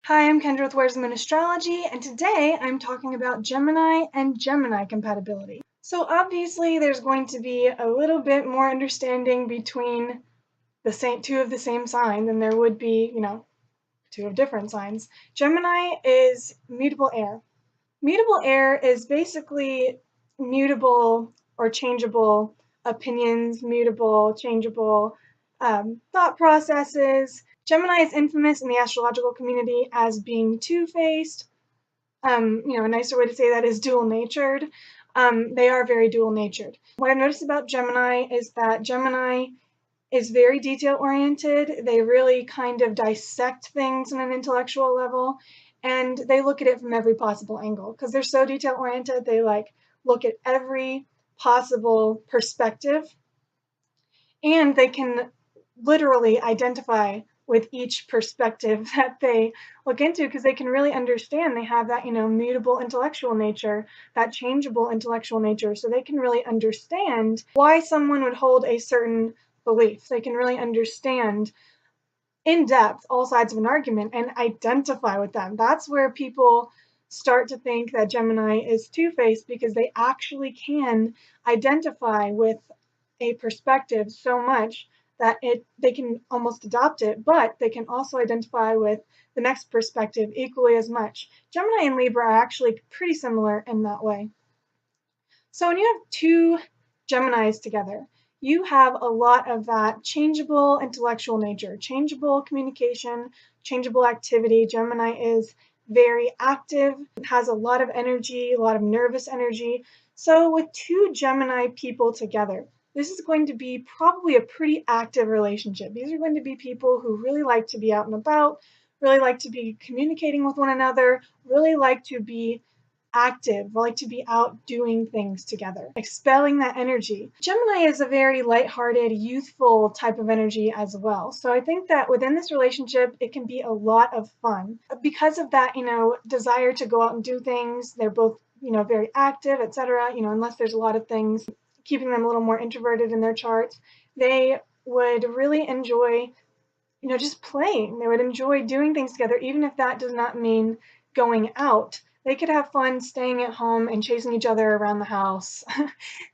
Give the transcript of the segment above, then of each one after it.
Hi, I'm Kendra with WTMAstrology, and today I'm talking about Gemini and Gemini compatibility. So obviously there's going to be a little bit more understanding between two of the same sign than there would be, two of different signs. Gemini is mutable air. Mutable air is basically mutable or changeable opinions, mutable, changeable thought processes. Gemini is infamous in the astrological community as being two-faced. A nicer way to say that is dual-natured. They are very dual-natured. What I've noticed about Gemini is that Gemini is very detail-oriented. They really kind of dissect things on an intellectual level, and they look at it from every possible angle. Because they're so detail-oriented, they look at every possible perspective, and they can literally identify with each perspective that they look into because they can really understand. They have that, mutable intellectual nature, that changeable intellectual nature, so they can really understand why someone would hold a certain belief. They can really understand in depth all sides of an argument and identify with them. That's where people start to think that Gemini is two-faced, because they actually can identify with a perspective so much that they can almost adopt it, but they can also identify with the next perspective equally as much. Gemini and Libra are actually pretty similar in that way. So when you have two Geminis together, you have a lot of that changeable intellectual nature, changeable communication, changeable activity. Gemini is very active, has a lot of energy, a lot of nervous energy. So with two Gemini people together, this is going to be probably a pretty active relationship. These are going to be people who really like to be out and about, really like to be communicating with one another, really like to be active, like to be out doing things together, expelling that energy. Gemini is a very lighthearted, youthful type of energy as well. So I think that within this relationship, it can be a lot of fun. Because of that, desire to go out and do things, they're both, very active, etc. Unless there's a lot of things keeping them a little more introverted in their charts, they would really enjoy, just playing. They would enjoy doing things together, even if that does not mean going out. They could have fun staying at home and chasing each other around the house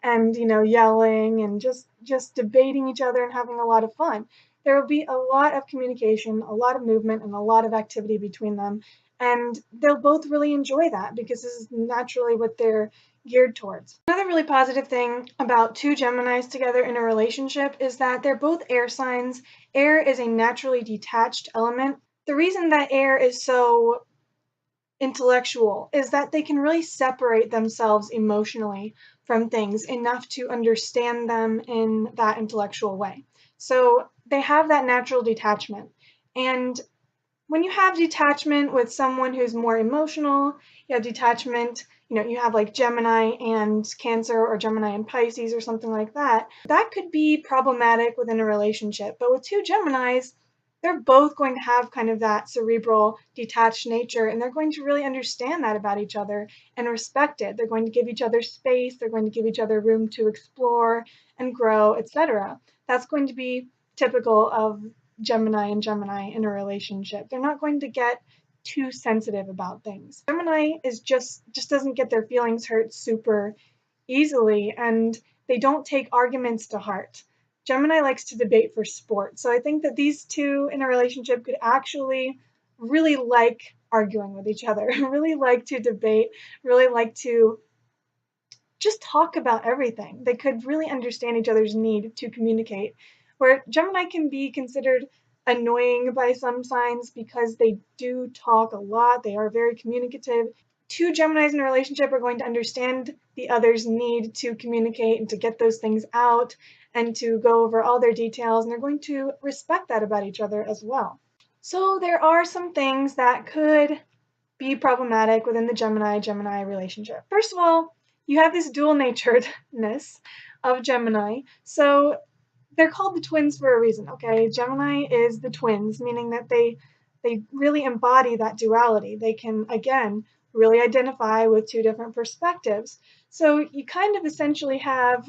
and, yelling and just debating each other and having a lot of fun. There will be a lot of communication, a lot of movement, and a lot of activity between them. And they'll both really enjoy that because this is naturally what they're geared towards. Another really positive thing about two Geminis together in a relationship is that they're both air signs. Air is a naturally detached element. The reason that air is so intellectual is that they can really separate themselves emotionally from things enough to understand them in that intellectual way. So they have that natural detachment. And when you have detachment with someone who's more emotional, you have detachment, you have like Gemini and Cancer or Gemini and Pisces or something like that, that could be problematic within a relationship. But with two Geminis, they're both going to have kind of that cerebral, detached nature, and they're going to really understand that about each other and respect it. They're going to give each other space, they're going to give each other room to explore and grow, etc. That's going to be typical of Gemini and Gemini in a relationship. They're not going to get too sensitive about things. Gemini is just doesn't get their feelings hurt super easily, and they don't take arguments to heart. Gemini likes to debate for sport. So I think that these two in a relationship could actually really like arguing with each other, really like to debate, really like to just talk about everything. They could really understand each other's need to communicate, where Gemini can be considered annoying by some signs because they do talk a lot. They are very communicative. Two Geminis in a relationship are going to understand the other's need to communicate and to get those things out and to go over all their details, and they're going to respect that about each other as well. So there are some things that could be problematic within the Gemini-Gemini relationship. First of all, you have this dual-naturedness of Gemini. So they're called the twins for a reason, okay? Gemini is the twins, meaning that they really embody that duality. They can, again, really identify with two different perspectives. So you kind of essentially have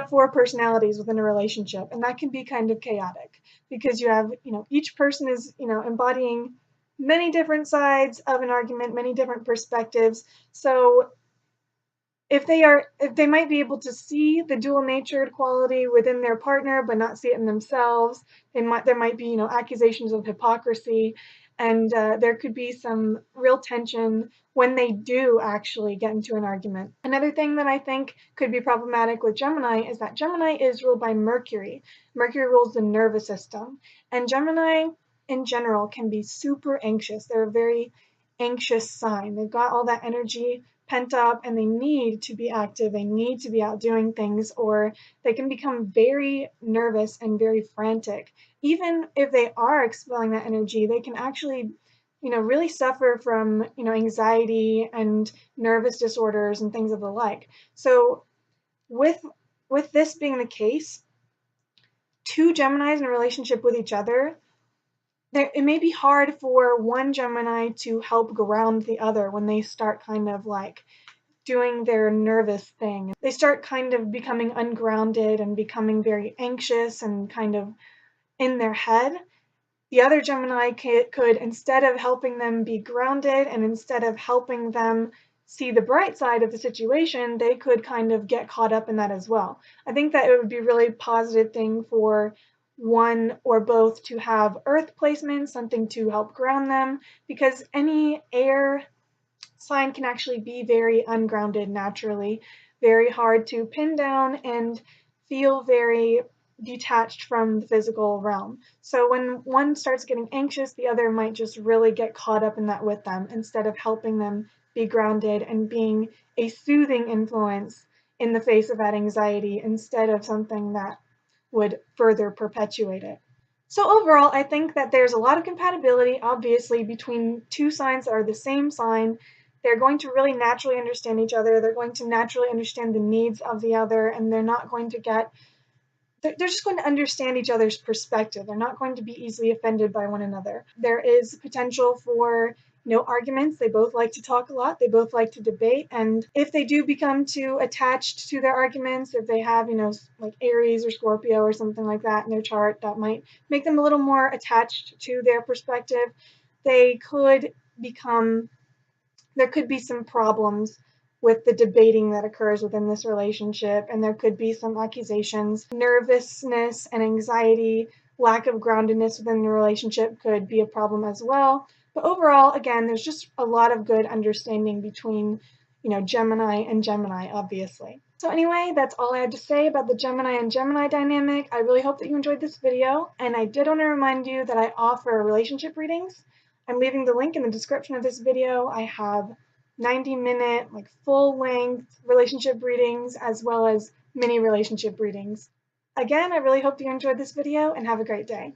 four personalities within a relationship, and that can be kind of chaotic. because you have, each person is, embodying many different sides of an argument, many different perspectives. So if they might be able to see the dual natured quality within their partner but not see it in themselves, there might be, accusations of hypocrisy, and there could be some real tension when they do actually get into an argument. Another thing that I think could be problematic with Gemini is that Gemini is ruled by Mercury. Mercury rules the nervous system, and Gemini in general can be super anxious. They're a very anxious sign. They've got all that energy pent up and they need to be active, they need to be out doing things, or they can become very nervous and very frantic. Even if they are expelling that energy, they can actually, really suffer from, anxiety and nervous disorders and things of the like. So with this being the case, two Geminis in a relationship with each other, it may be hard for one Gemini to help ground the other when they start kind of like doing their nervous thing. They start kind of becoming ungrounded and becoming very anxious and kind of in their head. The other Gemini could, instead of helping them be grounded and instead of helping them see the bright side of the situation, they could kind of get caught up in that as well. I think that it would be a really positive thing for one or both to have earth placement, something to help ground them, because any air sign can actually be very ungrounded naturally, very hard to pin down, and feel very detached from the physical realm. So when one starts getting anxious, the other might just really get caught up in that with them instead of helping them be grounded and being a soothing influence in the face of that anxiety instead of something that would further perpetuate it. So overall, I think that there's a lot of compatibility, obviously, between two signs that are the same sign. They're going to really naturally understand each other. They're going to naturally understand the needs of the other, and they're just going to understand each other's perspective. They're not going to be easily offended by one another. There is potential for arguments. They both like to talk a lot. They both like to debate. And if they do become too attached to their arguments, if they have, like Aries or Scorpio or something like that in their chart, that might make them a little more attached to their perspective. They could become, there could be some problems with the debating that occurs within this relationship, and there could be some accusations. Nervousness and anxiety, lack of groundedness within the relationship could be a problem as well. But overall, again, there's just a lot of good understanding between, Gemini and Gemini, obviously. So anyway, that's all I had to say about the Gemini and Gemini dynamic. I really hope that you enjoyed this video, and I did want to remind you that I offer relationship readings. I'm leaving the link in the description of this video. I have 90-minute, like full-length relationship readings as well as mini relationship readings. Again, I really hope you enjoyed this video and have a great day.